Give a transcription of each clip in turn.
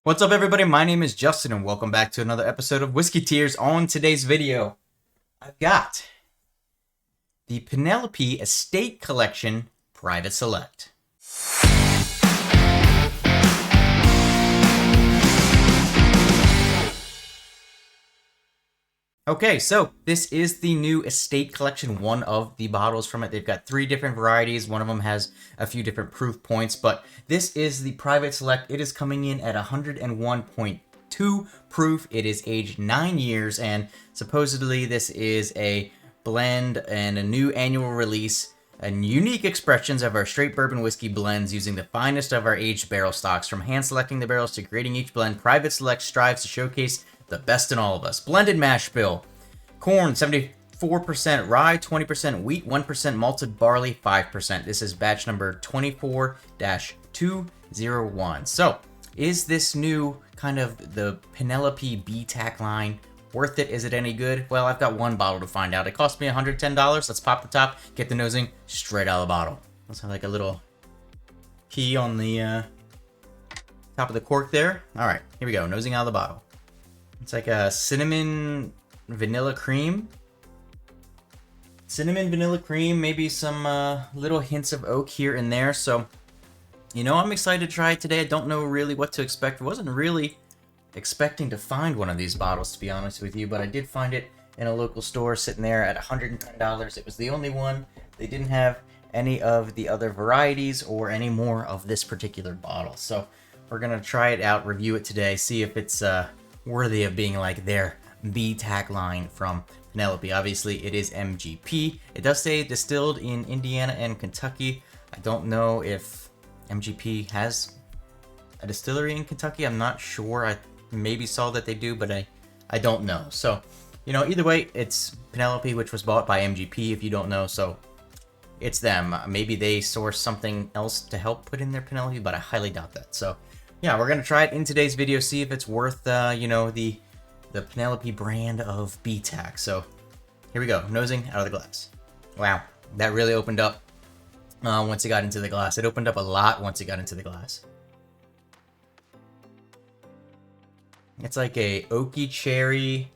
What's up, everybody? My name is Justin, and welcome back to another episode of Whiskey Tears. On today's video, I've got the Penelope Estate Collection Private Select. Okay, so this is the new Estate Collection, one of the bottles from it. They've got 3 different varieties. One of them has a few different proof points, but this is the Private Select. It is coming in at 101.2 proof. It is aged 9 years, and supposedly this is a blend and a new annual release and unique expressions of our straight bourbon whiskey blends using the finest of our aged barrel stocks. From hand selecting the barrels to creating each blend, Private Select strives to showcase the best in all of us. Blended mash bill. Corn, 74% rye, 20% wheat, 1% malted barley, 5%. This is batch number 24-201. So, is this new kind of the Penelope BTAC line worth it? Is it any good? Well, I've got one bottle to find out. It cost me $110. Let's pop the top, get the nosing straight out of the bottle. Let's have like a little key on the top of the cork there. All right, here we go. Nosing out of the bottle. It's like a cinnamon vanilla cream. Cinnamon vanilla cream, maybe some little hints of oak here and there. So, you know, I'm excited to try it today. I don't know really what to expect. I wasn't really expecting to find one of these bottles, to be honest with you, but I did find it in a local store sitting there at $110. It was the only one. They didn't have any of the other varieties or any more of this particular bottle. So we're going to try it out, review it today, see if it's worthy of being like their BTAC line from Penelope. Obviously, it is MGP. It does say distilled in Indiana and Kentucky. I don't know if MGP has a distillery in Kentucky. I'm not sure. I maybe saw that they do, but I don't know. So, you know, either way, it's Penelope, which was bought by MGP, if you don't know. So it's them. Maybe they source something else to help put in their Penelope, but I highly doubt that. So yeah, we're gonna try it in today's video, see if it's worth you know, the Penelope brand of BTAC. So here we go, nosing out of the glass. Wow, that really opened up once it got into the glass. It opened up a lot once it got into the glass. It's like a oaky cherry,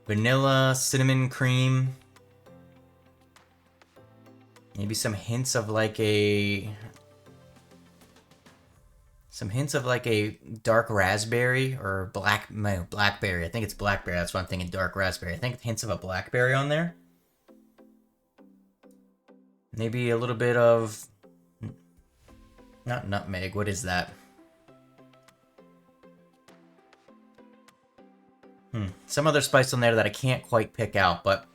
vanilla, cinnamon cream. Maybe some hints of like a dark raspberry or blackberry. I think it's blackberry. That's what I'm thinking, dark raspberry. I think hints of a blackberry on there. Maybe a little bit of, not nutmeg. What is that? Some other spice on there that I can't quite pick out. But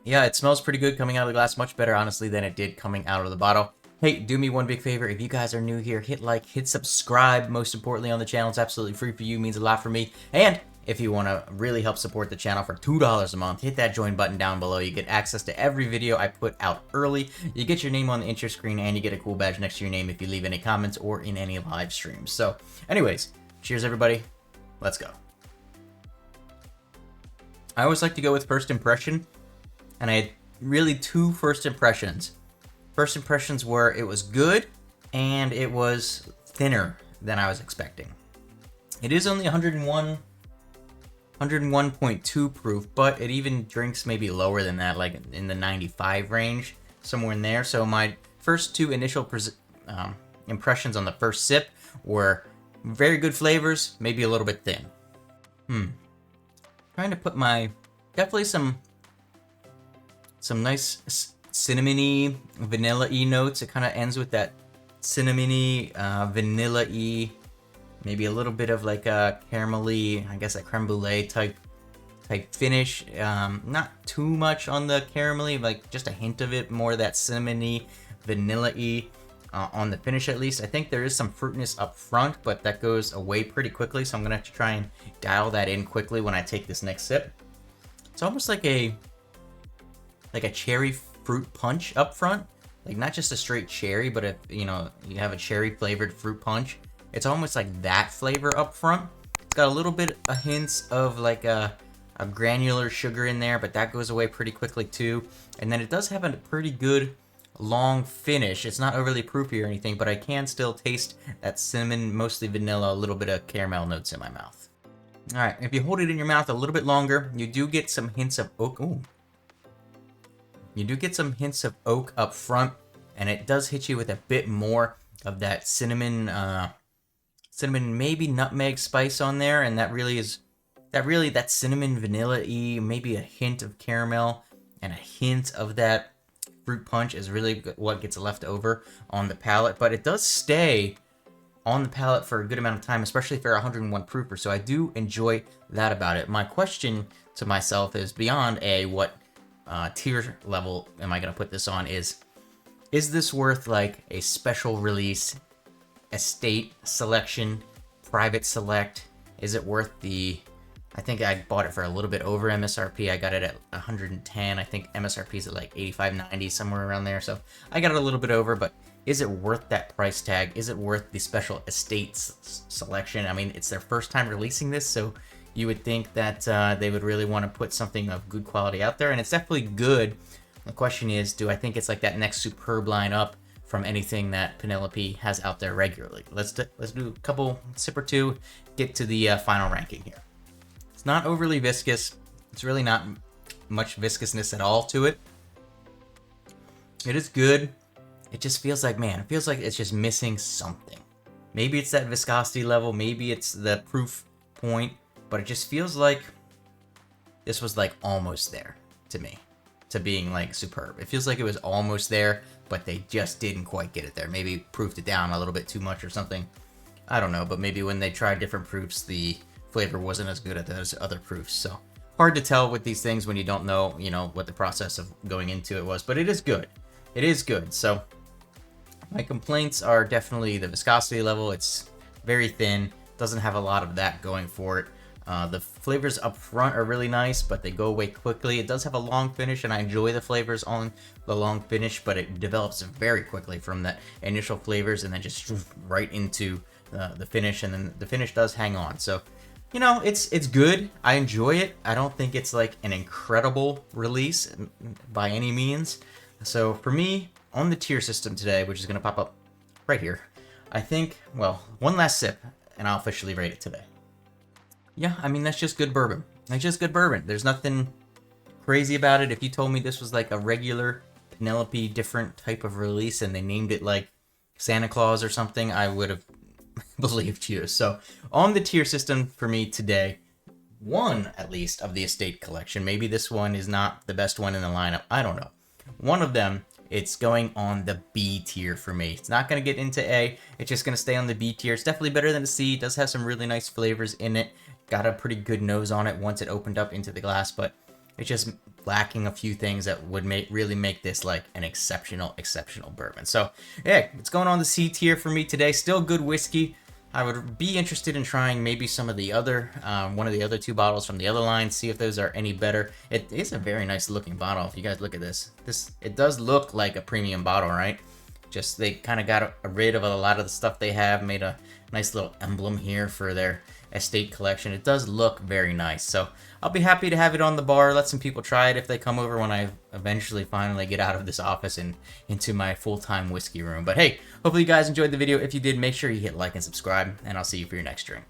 yeah, it smells pretty good coming out of the glass. Much better, honestly, than it did coming out of the bottle. Hey, do me one big favor. If you guys are new here, hit like, hit subscribe. Most importantly on the channel, it's absolutely free for you. Means a lot for me. And if you want to really help support the channel for $2 a month, hit that join button down below. You get access to every video I put out early. You get your name on the intro screen, and you get a cool badge next to your name if you leave any comments or in any live streams. So, anyways, cheers, everybody. Let's go. I always like to go with first impression, and I had really 2 first impressions. First impressions were it was good, and it was thinner than I was expecting. It is only 101.2 proof, but it even drinks maybe lower than that, like in the 95 range, somewhere in there. So my first 2 initial impressions on the first sip were very good flavors, maybe a little bit thin. Trying to put definitely some nice cinnamony, vanilla-y notes. It kind of ends with that cinnamony, vanilla-y, maybe a little bit of like a caramelly, I guess a creme brulee type finish. Not too much on the caramelly, like just a hint of it, more that cinnamony, vanilla-y on the finish at least. I think there is some fruitiness up front, but that goes away pretty quickly, so I'm gonna have to try and dial that in quickly when I take this next sip. It's almost like a cherry fruit punch up front, like not just a straight cherry, but if you know you have a cherry flavored fruit punch, it's almost like that flavor up front. It's got a little bit of hints of like a granular sugar in there, but that goes away pretty quickly too. And then it does have a pretty good long finish. It's not overly proofy or anything, but I can still taste that cinnamon, mostly vanilla, a little bit of caramel notes in my mouth. All right, if you hold it in your mouth a little bit longer, you do get some hints of oak. Ooh. You do get some hints of oak up front, and it does hit you with a bit more of that cinnamon, maybe nutmeg spice on there, and that cinnamon vanilla-y, maybe a hint of caramel, and a hint of that fruit punch is really what gets left over on the palate. But it does stay on the palate for a good amount of time, especially for a 101 proofer. So I do enjoy that about it. My question to myself is, beyond what tier level am I going to put this on, is this worth like a special release, estate selection, private select? Is it worth I think I bought it for a little bit over MSRP. I got it at 110. I think MSRP is at like 85.90, somewhere around there. So I got it a little bit over, but is it worth that price tag? Is it worth the special estates selection? I mean, it's their first time releasing this, so you would think that they would really want to put something of good quality out there, and it's definitely good. The question is, do I think it's like that next superb line up from anything that Penelope has out there regularly? Let's do a couple sip or two, get to the final ranking here. It's not overly viscous. It's really not much viscousness at all to it. It is good. It just feels like, man, it feels like it's just missing something. Maybe it's that viscosity level. Maybe it's the proof point. But it just feels like this was like almost there to me, to being like superb. It feels like it was almost there, but they just didn't quite get it there. Maybe proofed it down a little bit too much or something. I don't know, but maybe when they tried different proofs, the flavor wasn't as good at those other proofs. So hard to tell with these things when you don't know, what the process of going into it was. But it is good. It is good. So my complaints are definitely the viscosity level. It's very thin. Doesn't have a lot of that going for it. The flavors up front are really nice, but they go away quickly. It does have a long finish, and I enjoy the flavors on the long finish, but it develops very quickly from that initial flavors and then just right into the finish, and then the finish does hang on. So, it's good. I enjoy it. I don't think it's like an incredible release by any means. So for me, on the tier system today, which is going to pop up right here, I think, well, one last sip, and I'll officially rate it today. Yeah, I mean, that's just good bourbon. That's just good bourbon. There's nothing crazy about it. If you told me this was like a regular Penelope different type of release and they named it like Santa Claus or something, I would have believed you. So on the tier system for me today, one at least of the estate collection, maybe this one is not the best one in the lineup, I don't know. One of them, it's going on the B tier for me. It's not going to get into A. It's just going to stay on the B tier. It's definitely better than a C. It does have some really nice flavors in it. Got a pretty good nose on it once it opened up into the glass, but it's just lacking a few things that would really make this like an exceptional bourbon. So yeah, it's going on the C tier for me today. Still good whiskey. I would be interested in trying maybe some of the other, one of the other two bottles from the other line, see if those are any better. It is a very nice looking bottle. If you guys look at this, it does look like a premium bottle, right? Just they kind of got rid of a lot of the stuff they have, made a nice little emblem here for their estate collection. It does look very nice. So I'll be happy to have it on the bar, let some people try it if they come over when I eventually finally get out of this office and into my full-time whiskey room. But hey, hopefully you guys enjoyed the video. If you did, make sure you hit like and subscribe, and I'll see you for your next drink.